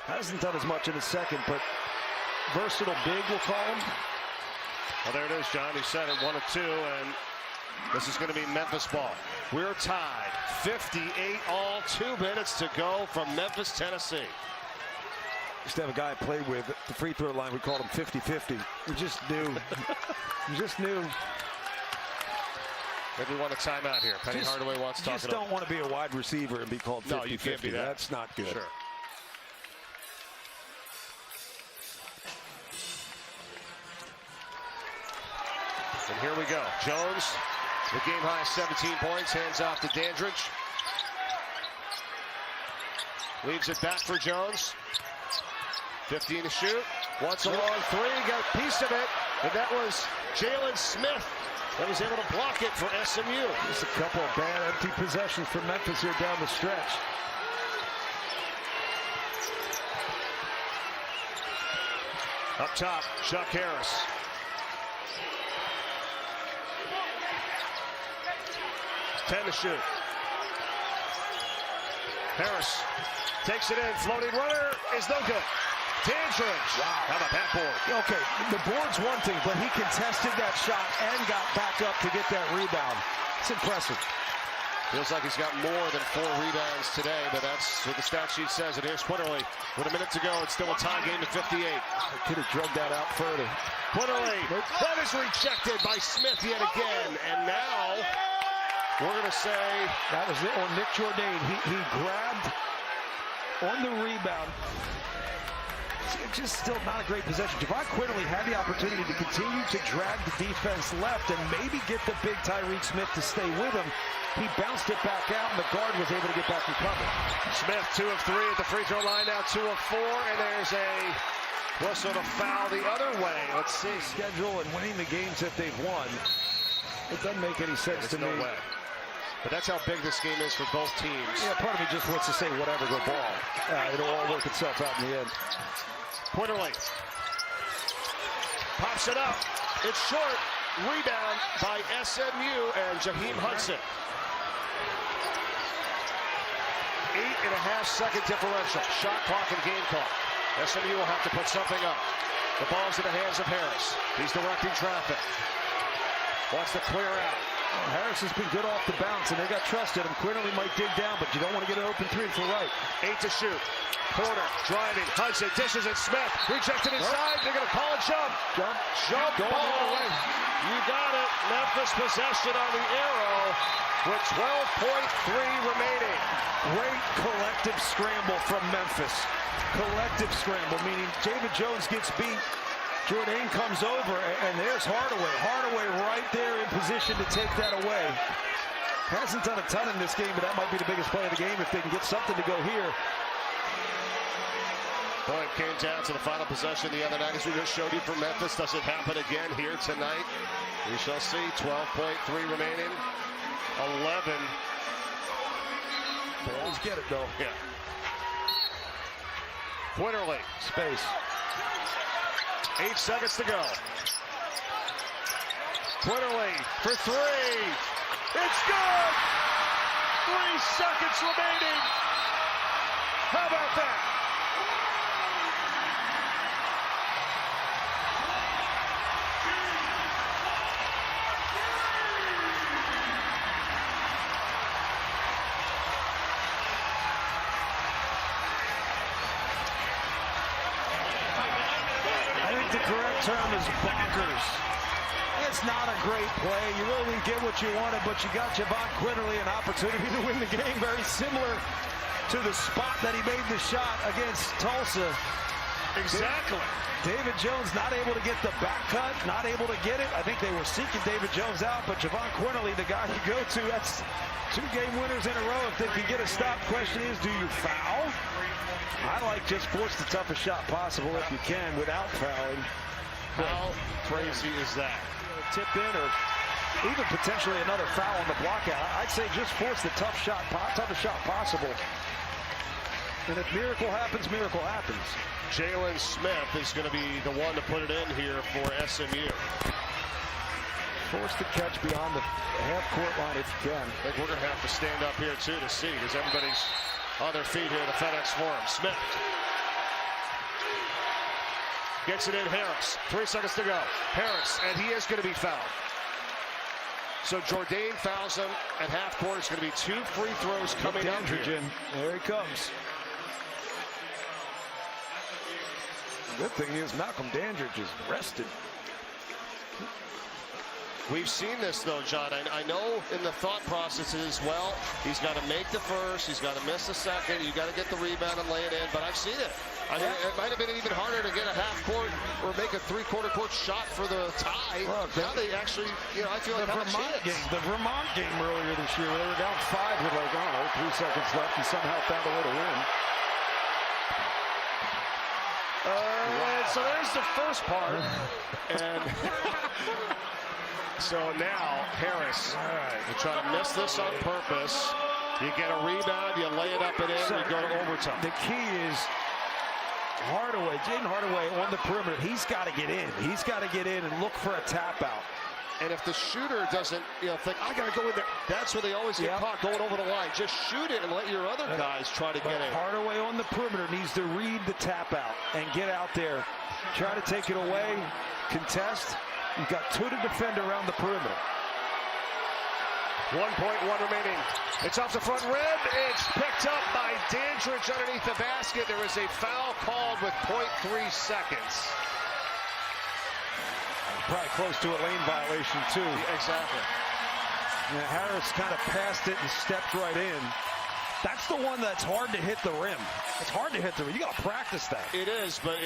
Hasn't done as much in the second, but versatile big, we'll call him. Well, there it is, John. He said it, 1 of 2, and this is going to be Memphis ball. We're tied. 58 all, 2 minutes to go from Memphis, Tennessee. Used to have a guy I played with at the free throw line. We called him 50-50. You just knew. You just knew. Maybe we want a timeout here. Penny Hardaway wants to talk. You just don't want to be a wide receiver and be called 50-50. No, you can't be that. That's not good. Sure. And here we go. Jones, the game high 17 points, hands off to Dandridge. Leaves it back for Jones. 15 to shoot. Wants a long three, got a piece of it, and that was Jalen Smith that was able to block it for SMU. Just a couple of bad empty possessions for Memphis here down the stretch. Up top, Chuck Harris. Ten to shoot. Harris takes it in, floating runner is no good. Dandridge. Wow. How about that board? Okay, the board's one thing, but he contested that shot and got back up to get that rebound. It's impressive. Feels like he's got more than 4 rebounds today, but that's what the stat sheet says. And here's Quinerly. With a minute to go, it's still a tie game at 58. Could have drugged that out further. Quinerly. That is rejected by Smith yet again. And now we're going to say that was it on Nick Jourdain. He grabbed on the rebound. It's just still not a great possession. Javon Quinerly had the opportunity to continue to drag the defense left and maybe get the big Tyreek Smith to stay with him. He bounced it back out, and the guard was able to get back and cover. Smith 2 of 3 at the free throw line, now 2 of 4, and there's a whistle to foul the other way. Let's see. Schedule and winning the games that they've won. It doesn't make any sense to me. No way. But that's how big this game is for both teams. Yeah, part of me just wants to say whatever, go ball. It'll all work itself out in the end. Quinerly pops it up. It's short. Rebound by SMU and Jaheim Hudson. 8.5 second differential. Shot clock and game clock. SMU will have to put something up. The ball's in the hands of Harris. He's directing traffic. Wants to clear out. Harris has been good off the bounce, and they got trusted him. Quinerly might dig down, but you don't want to get an open 3 to the right. 8 to shoot. Porter driving. Hudson dishes it. Smith rejected inside. They're going to call a jump. Jump ball. Away. You got it. Memphis possession on the arrow with 12.3 remaining. Great collective scramble from Memphis. Collective scramble, meaning David Jones gets beat. Jourdain comes over, and there's Hardaway. Hardaway right there in position to take that away. Hasn't done a ton in this game, but that might be the biggest play of the game if they can get something to go here. Boy, it came down to the final possession the other night, as we just showed you from Memphis. Does it happen again here tonight? We shall see. 12.3 remaining. 11. They always get it, though. Yeah. Quinerly. Space. 8 seconds to go. Quinerly for 3. It's good! 3 seconds remaining. How about that? The correct term is bonkers. It's not a great play. You really didn't get what you wanted, but you got Javon Quinerly an opportunity to win the game. Very similar to the spot that he made the shot against Tulsa. Exactly. David Jones not able to get the back cut, not able to get it. I think they were seeking David Jones out, but Javon Quinerly, the guy you go to, that's 2 game winners in a row. If they can get a stop, question is, do you foul? I like just force the toughest shot possible if you can without fouling. How crazy is that? Tip in or even potentially another foul on the block out. I'd say just force the toughest shot possible. And if miracle happens, miracle happens. Jalen Smith is going to be the one to put it in here for SMU. Force the catch beyond the half-court line if you can. I think we're going to have to stand up here, too, to see, because everybody's on their feet here at the FedEx Forum. Smith Gets it in, Harris. 3 seconds to go. Harris, and he is going to be fouled. So Jourdain fouls him at half court. It's going to be 2 free throws coming up here. There he comes. Good thing is Malcolm Dandridge is rested. We've seen this, though, John. I know in the thought process as well, he's got to make the first, he's got to miss the second, you got to get the rebound and lay it in, but I've seen it. I mean, it might have been even harder to get a half court or make a 3/4 court shot for the tie. Look, now they actually, I feel like the Vermont game earlier this year, where they were down 5 with like, 3 seconds left, and somehow found a way to win. So there's the first part. And so now Harris, you try to miss this on purpose. You get a rebound, you lay it up and in, you go to overtime. The key is Jaden Hardaway on the perimeter. He's got to get in. He's got to get in and look for a tap out. And if the shooter doesn't, think, I got to go in there, that's where they always get caught going over the line. Just shoot it and let your other guys try to get in. Hardaway on the perimeter needs to read the tap out and get out there. Try to take it away, contest. You've got 2 to defend around the perimeter. 1.1 remaining. It's off the front rim. It's picked up by Dandridge underneath the basket. There is a foul called with 0.3 seconds. Probably close to a lane violation, too. Exactly. Yeah, Harris kind of passed it and stepped right in. That's the one that's hard to hit the rim. It's hard to hit the rim. You got to practice that. It is, but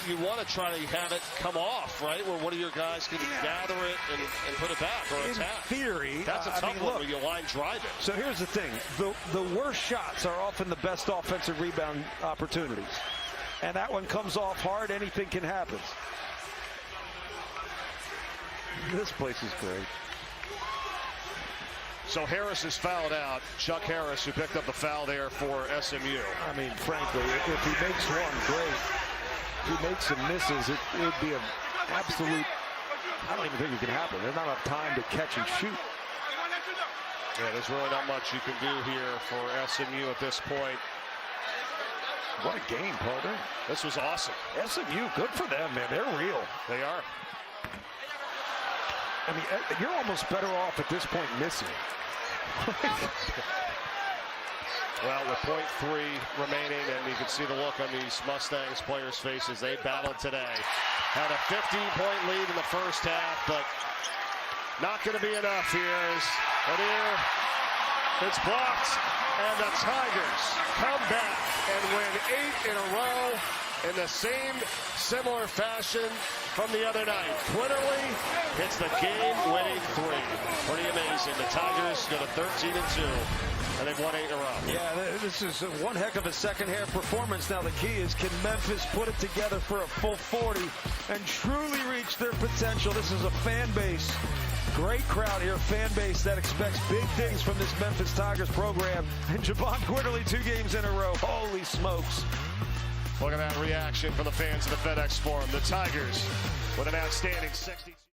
you want to try to have it come off, right? Where one of your guys can gather it and put it back or attack. In theory. That's a tough one where you line drive it. So here's the thing. The worst shots are often the best offensive rebound opportunities. And that one comes off hard. Anything can happen. This place is great. So Harris is fouled out. Chuck Harris, who picked up the foul there for SMU. I mean, frankly, if he makes one, great. If he makes some misses, it would be an absolute, I don't even think it can happen. There's not enough time to catch and shoot. Yeah, there's really not much you can do here for SMU at this point. What a game, partner. This was awesome. SMU, good for them, man. They're real. They are. I mean, you're almost better off at this point missing. Well, with 0.3 remaining, and you can see the look on these Mustangs players' faces. They battled today. Had a 15-point lead in the first half, but not going to be enough here. But here, it's blocked, and the Tigers come back and win 8 in a row in the same similar fashion from the other night. Quinerly hits the game-winning 3. Pretty amazing. The Tigers go to 13-2, and they've won 8 in a row. Yeah, this is one heck of a second-half performance. Now the key is, can Memphis put it together for a full 40 and truly reach their potential? This is a fan base, great crowd here, fan base that expects big things from this Memphis Tigers program. And Javon Quinerly 2 games in a row. Holy smokes. Look at that reaction from the fans of the FedEx Forum. The Tigers with an outstanding 60.